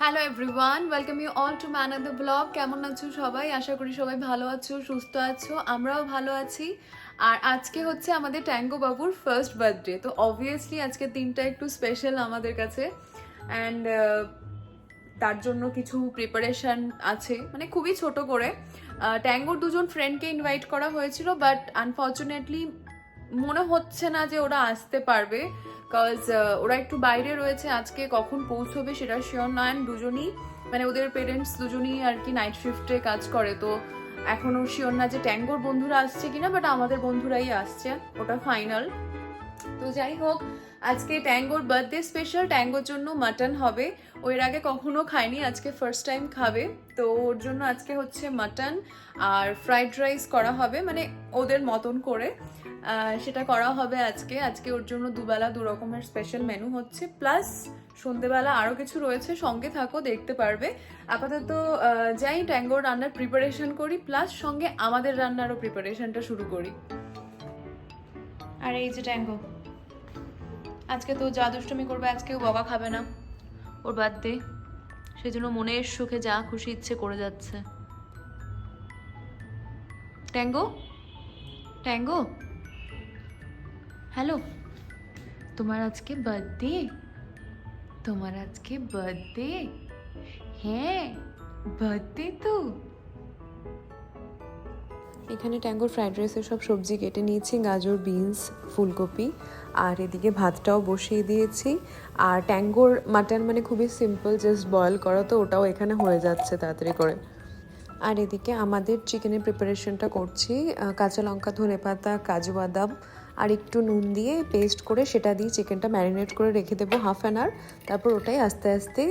Hello everyone, welcome you all to man the blog. কেমন আছো সবাই? আশা করি সবাই ভালো আছো, সুস্থ আছো। আমরাও ভালো আছি। আর আজকে হচ্ছে আমাদের ট্যাঙ্গো বাবুর ফার্স্ট বার্থডে, তো অবভিয়াসলি আজকের দিনটা একটু স্পেশাল আমাদের কাছে। অ্যান্ড তার জন্য কিছু প্রিপারেশন আছে, মানে খুবই ছোট করে। ট্যাঙ্গোর দুজন ফ্রেন্ডকে ইনভাইট করা হয়েছিল, বাট আনফর্চুনেটলি মনে হচ্ছে না যে ওরা আসতে পারবে, বিকজ ওরা একটু বাইরে রয়েছে। আজকে কখন পৌঁছবে সেটা শিওর নয়। দুজনই মানে ওদের পেরেন্টস দুজনই আর কি নাইট শিফটে কাজ করে, তো এখনও শিওর না যে ট্যাঙ্গোর বন্ধুরা আসছে কিনা, বাট আমাদের বন্ধুরাই আসছে, ওটা ফাইনাল। তো যাই হোক, আজকে ট্যাঙ্গোর বার্থডে স্পেশাল। ট্যাঙ্গোর জন্য মাটন হবে, ও এর আগে কখনো খায়নি, আজকে ফার্স্ট টাইম খাবে। তো ওর জন্য আজকে হচ্ছে মাটন আর ফ্রাইড রাইস করা হবে, মানে ওদের মতন করে সেটা করা হবে আজকে। আজকে ওর জন্য দুবেলা দু রকমের স্পেশাল মেনু হচ্ছে, প্লাস সন্ধেবেলা আরও কিছু রয়েছে। সঙ্গে থাকো, দেখতে পারবে। আপাতত যাই ট্যাঙ্গোর রান্নার প্রিপারেশন করি, প্লাস সঙ্গে আমাদের রান্নারও প্রিপারেশনটা শুরু করি। আর এই যে ট্যাঙ্গো আজকে তো যা দুষ্টুমি করবে, আজকেও বকা খাবে না, ওর বার্থডে, সেজন্য মনের সুখে যা খুশি ইচ্ছে করে যাচ্ছে। ট্যাঙ্গো, ট্যাঙ্গো, হ্যালো, তোমার আজকে বার্থডে? তোমার আজকে বার্থডে? হ্যাঁ, বার্থডে তো। এখানে ট্যাঙ্গোর ফ্রাইড রাইসের সব সবজি কেটে নিয়েছি, গাজর, বিনস, ফুলকপি, আর এদিকে ভাতটাও বসিয়ে দিয়েছি। আর ট্যাঙ্গোর মাটন মানে খুবই সিম্পল, জাস্ট বয়েল করা, তো ওটাও এখানে হয়ে যাচ্ছে তাড়াতাড়ি করে। আর এদিকে আমাদের চিকেনের প্রিপারেশনটা করছি। কাঁচা লঙ্কা, ধনেপাতা, কাজু বাদাম আর একটু নুন দিয়ে পেস্ট করে সেটা দিয়ে চিকেনটা ম্যারিনেট করে রেখে দেবো হাফ অ্যান আওয়ার। তারপর ওটাই আস্তে আস্তে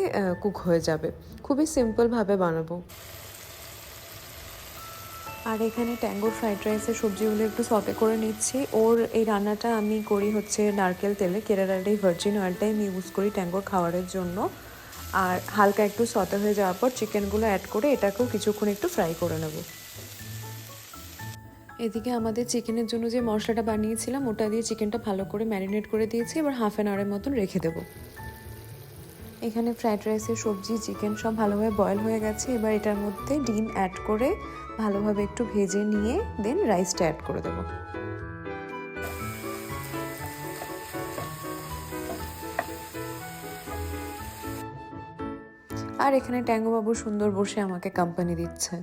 কুক হয়ে যাবে। খুবই সিম্পলভাবে বানাবো। আর এখানে ট্যাঙ্গোর ফ্রাইড রাইসের সবজিগুলো একটু সতে করে নিচ্ছি। ওর এই রান্নাটা আমি করি হচ্ছে নারকেল তেলে, কেরালার এই ভার্জিন অয়েলটাই আমি ইউজ করি ট্যাঙ্গোর খাবারের জন্য। আর হালকা একটু সতে হয়ে যাওয়ার পর চিকেনগুলো অ্যাড করে এটাকেও কিছুক্ষণ একটু ফ্রাই করে নেব। এদিকে আমাদের চিকেনের জন্য যে মশলাটা বানিয়েছিলাম ওটা দিয়ে চিকেনটা ভালো করে ম্যারিনেট করে দিয়েছি, এবার হাফ অ্যান আওয়ারের মতন রেখে দেবো। এখানে ফ্রাইড রাইসের সবজি, চিকেন সব ভালোভাবে বয়েল হয়ে গেছে। এবার এটার মধ্যে ডিম অ্যাড করে ভালোভাবে একটু ভেজে নিয়ে দেন রাইসটা অ্যাড করে দেবো। আর এখানে ট্যাঙ্গো বাবু সুন্দর বসে আমাকে কোম্পানি দিচ্ছে।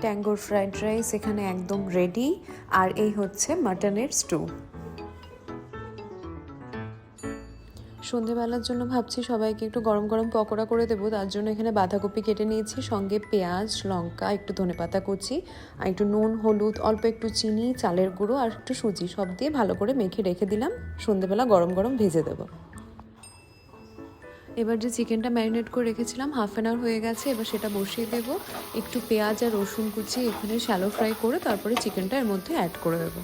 ট্যাঙ্গোর ফ্রাইড রাইস এখানে একদম রেডি। আর এই হচ্ছে মাটনের স্টু। সন্ধেবেলার জন্য ভাবছি সবাইকে একটু গরম গরম পকোড়া করে দেবো, তার জন্য এখানে বাঁধাকপি কেটে নিয়েছি, সঙ্গে পেঁয়াজ, লঙ্কা, একটু ধনেপাতা কুচি আর একটু নুন, হলুদ, অল্প একটু চিনি, চালের গুঁড়ো আর একটু সুজি সব দিয়ে ভালো করে মেখে রেখে দিলাম। সন্ধেবেলা গরম গরম ভেজে দেবো। এবার যে চিকেনটা ম্যারিনেট করে রেখেছিলাম হাফ অ্যান আওয়ার হয়ে গেছে, এবার সেটা বসিয়ে দেবো। একটু পেঁয়াজ আর রসুন কুচি এখানে শ্যালো ফ্রাই করে তারপরে চিকেনটা এর মধ্যে অ্যাড করে দেবো।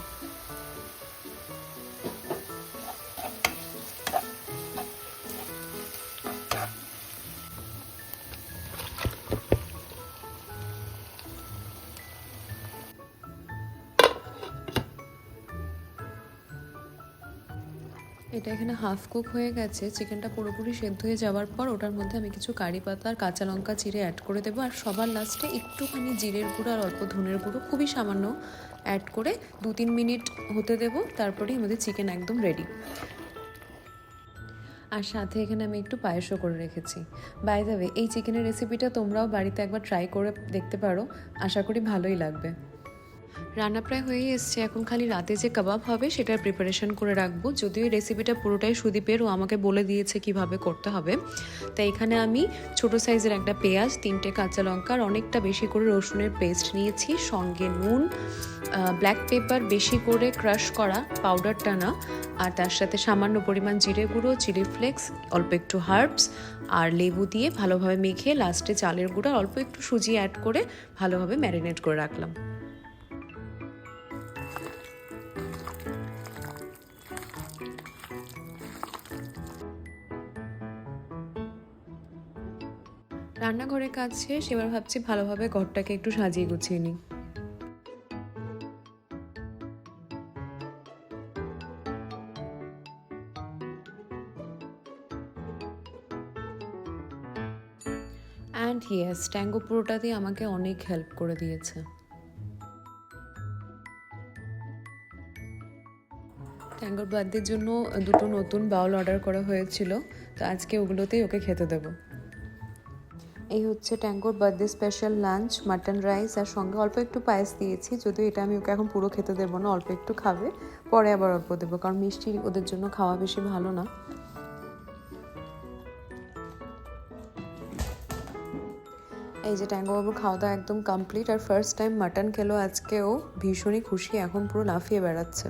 এটা এখানে হাফ কুক হয়ে গেছে। চিকেনটা পুরোপুরি সেদ্ধ হয়ে যাওয়ার পর ওটার মধ্যে আমি কিছু কারি পাতা আর কাঁচা লঙ্কা চিড়ে অ্যাড করে দেবো। আর সবার লাস্টে একটুখানি জিরের গুঁড়ো আর অল্প ধনের গুঁড়ো খুবই সামান্য অ্যাড করে 2-3 মিনিট হতে দেবো। তারপরেই আমাদের চিকেন একদম রেডি। আর সাথে এখানে আমি একটু পায়েসও করে রেখেছি। বাই দ্য ওয়ে, এই চিকেনের রেসিপিটা তোমরাও বাড়িতে একবার ট্রাই করে দেখতে পারো, আশা করি ভালোই লাগবে। রান্না প্রায় হয়েই এসছে, এখন খালি রাতে যে কাবাব হবে সেটার প্রিপারেশন করে রাখবো। যদিও এই রেসিপিটা পুরোটাই সুদীপের, ও আমাকে বলে দিয়েছে কিভাবে করতে হবে। তাই এখানে আমি ছোট সাইজের একটা পেঁয়াজ, 3টে কাঁচা লঙ্কা আর অনেকটা বেশি করে রসুনের পেস্ট নিয়েছি, সঙ্গে নুন, ব্ল্যাক পেপার বেশি করে ক্রাশ করা, পাউডারটা না, আর তার সাথে সামান্য পরিমাণ জিরে গুঁড়ো, চিলি ফ্লেক্স, অল্প একটু হার্বস আর লেবু দিয়ে ভালোভাবে মেখে লাস্টে চালের গুঁড়ো অল্প একটু সুজি অ্যাড করে ভালোভাবে ম্যারিনেট করে রাখলাম। রান্নাঘরের কাজ শেষ, এবার ভাবছি ভালোভাবে ঘরটাকে একটু সাজিয়ে গুছিয়ে নিই। অ্যান্ড ইয়েস, ট্যাঙ্গো পুরোটাতেই আমাকে অনেক হেল্প করে দিয়েছে। ট্যাঙ্গোর বার্থডের জন্য দুটো নতুন বাউল অর্ডার করা হয়েছিল, তো আজকে ওগুলোতেই ওকে খেতে দেবো। এই হচ্ছে ট্যাঙ্গোর birthday special lunch, mutton rice আর সঙ্গে অল্প একটু পায়েস দিয়েছি, যদিও এটা আমি ওকে এখন পুরো খেতে দেবো না, অল্প একটু খাবে, পরে আবার অল্প দেবো, কারণ মিষ্টি ওদের জন্য খাওয়া বেশি ভালো না। এই যে ট্যাঙ্গো বাবুর খাওয়া দাওয়া একদম কমপ্লিট, আর ফার্স্ট টাইম মাটন খেলো আজকে ও, ভীষণই খুশি, এখন পুরো লাফিয়ে বেড়াচ্ছে।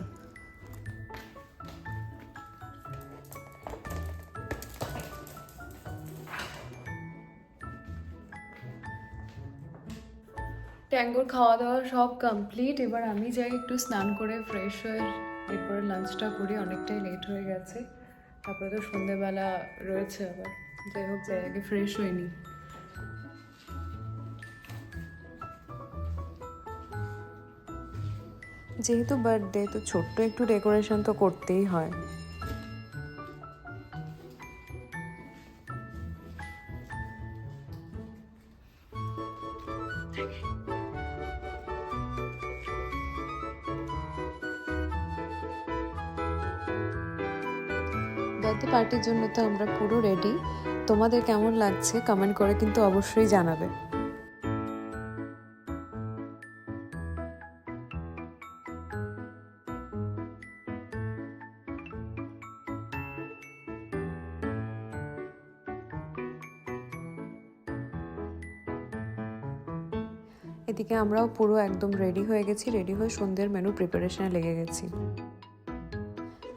ট্যাঙ্গোর খাওয়া দাওয়া সব কমপ্লিট, এবার আমি যাই একটু স্নান করে ফ্রেশ হয়ে এরপরে লাঞ্চটা করি, অনেকটাই লেট হয়ে গেছে, তারপরে তো সন্ধেবেলা রয়েছে আবার, যাই হোক যাই আগে ফ্রেশ হয়নি। যেহেতু বার্থডে, তো ছোট্ট একটু ডেকোরেশন তো করতেই হয়। বার্থডে পার্টির জন্য তো আমরা পুরো রেডি। তোমাদের কেমন লাগছে কমেন্ট করে কিন্তু অবশ্যই জানাবে। এদিকে আমরাও পুরো একদম রেডি হয়ে গেছি, রেডি হয়ে সন্ধ্যের মেনু প্রিপারেশনে লেগে গেছি।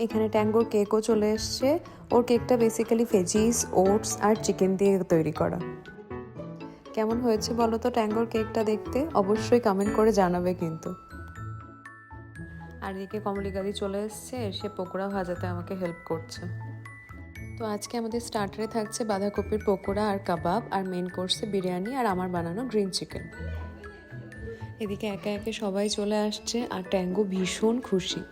এখানে ট্যাঙ্গোর কেকও চলে এসছে। ওর কেকটা বেসিক্যালি ভেজিস, ওটস আর চিকেন দিয়ে তৈরি করা। কেমন হয়েছে বলো তো ট্যাঙ্গোর কেকটা দেখতে? অবশ্যই কমেন্ট করে জানাবে কিন্তু। আর এদিকে কমলিকাদি চলে এসছে, সে পকোড়া ভাজাতে আমাকে হেল্প করছে। তো আজকে আমাদের স্টার্টারে থাকছে বাঁধাকপির পকোড়া আর কাবাব, আর মেন কোর্সে বিরিয়ানি আর আমার বানানো গ্রিন চিকেন। এদিকে একে একে সবাই চলে আসছে, আর ট্যাঙ্গো ভীষণ খুশি।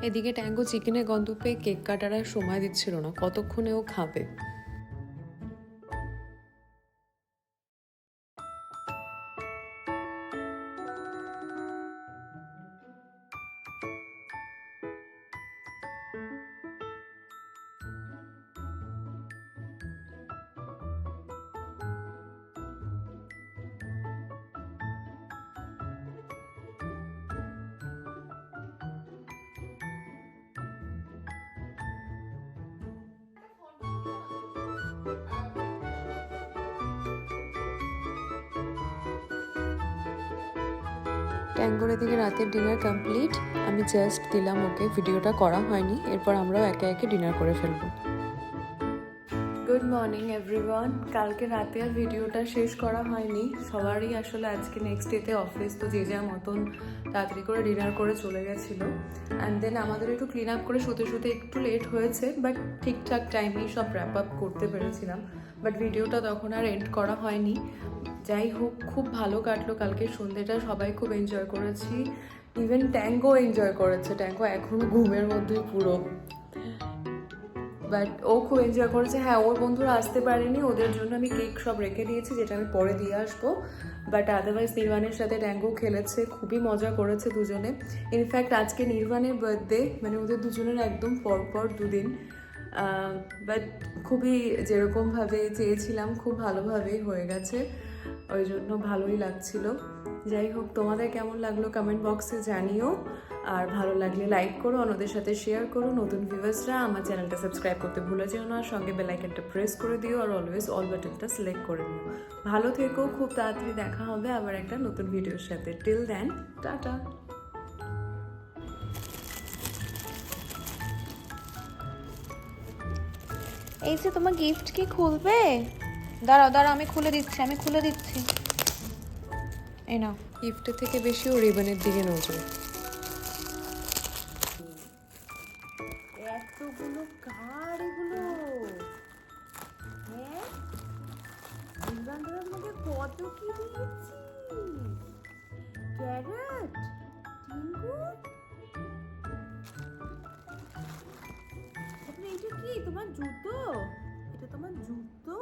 এদিকে ট্যাঙ্গো চিকেনের গন্ধ পেয়ে কেক কাটার আর সময় দিচ্ছিল না, কতক্ষণে ও খাবে। ট্যাঙ্গোর এদিকে রাতের ডিনার কমপ্লিট, আমি জাস্ট দিলাম ওকে, ভিডিওটা করা হয়নি, এরপর আমরাও একে একে ডিনার করে ফেলবো। Good morning everyone. কালকে রাতে আর ভিডিওটা শেষ করা হয়নি, সবারই আসলে আজকে নেক্সট ডেতে অফিস, তো যে যার মতন তাড়াতাড়ি করে ডিনার করে চলে গেছিলো। অ্যান্ড দেন আমাদের একটু ক্লিন আপ করে শুতে শুতে একটু লেট হয়েছে, বাট ঠিকঠাক টাইমেই সব র্যাপ আপ করতে পেরেছিলাম, বাট ভিডিওটা তখন আর এন্ড করা হয়নি। যাই হোক, খুব ভালো কাটলো কালকে সন্ধ্যেটা, সবাই খুব এনজয় করেছি, ইভেন ট্যাঙ্গো এনজয় করেছে। ট্যাঙ্গো এখনও ঘুমের মধ্যে পুরো, বাট ও খুব এনজয় করেছে। হ্যাঁ, ওর বন্ধুরা আসতে পারেনি, ওদের জন্য আমি কেক সব রেখে দিয়েছি, যেটা আমি পরে দিয়ে আসবো, বাট আদারওয়াইজ নির্বাণের সাথে ট্যাঙ্গো খেলেছে, খুবই মজা করেছে দুজনে। ইনফ্যাক্ট আজকে নির্বাণের বার্থডে, মানে ওদের দুজনের একদম পরপর দুদিন, বাট খুবই যেরকমভাবে চেয়েছিলাম খুব ভালোভাবেই হয়ে গেছে, ওই জন্য ভালোই লাগছিল। যাই হোক, তোমাদের কেমন লাগলো কমেন্ট বক্সে জানিও, আর ভালো লাগলে লাইক করো, অন্যদের সাথে শেয়ার করো। নতুন ভিউয়ার্সরা আমার চ্যানেলটা সাবস্ক্রাইব করতে ভুলে যেও না, সঙ্গে বেল আইকনটা প্রেস করে দিও, আর অলওয়েজ অল বাটনটা সিলেক্ট করে নিও। ভালো থেকো, খুব তাড়াতাড়ি দেখা হবে আবার একটা নতুন ভিডিওর সাথে। Till then, tata. এই যে তোমার গিফট কি খুলবে? দাঁড়াও দাঁড়াও, আমি খুলে দিচ্ছি। এই নাও। গিফটের থেকে বেশি ও রিবনের দিকে নজর। এতগুলো কার এগুলো? হ্যাঁ, রিবানটা তোমাকে কত কি দিয়েছি? ক্যারেট, টিঙ্কু, তারপরে এটা কি তোমার জুতো? এটা তোমার জুতো?